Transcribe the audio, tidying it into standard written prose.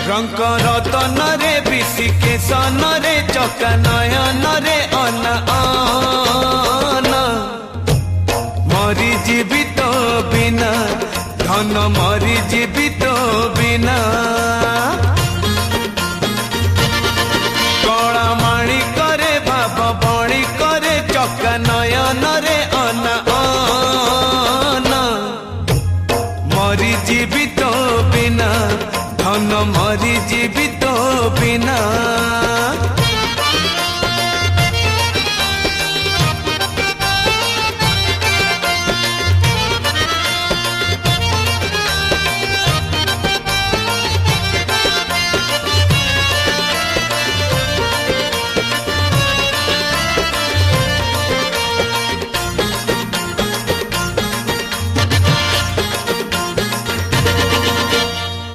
रंग रतन रे विशिके सन रे चका नयन रे अन मरी जीवित बिना धन मरी जीवित बिना कला माणी करे भाव बणी करे चका नयन रे अन मरी जीवित बिना धन मरी जीवित बिना।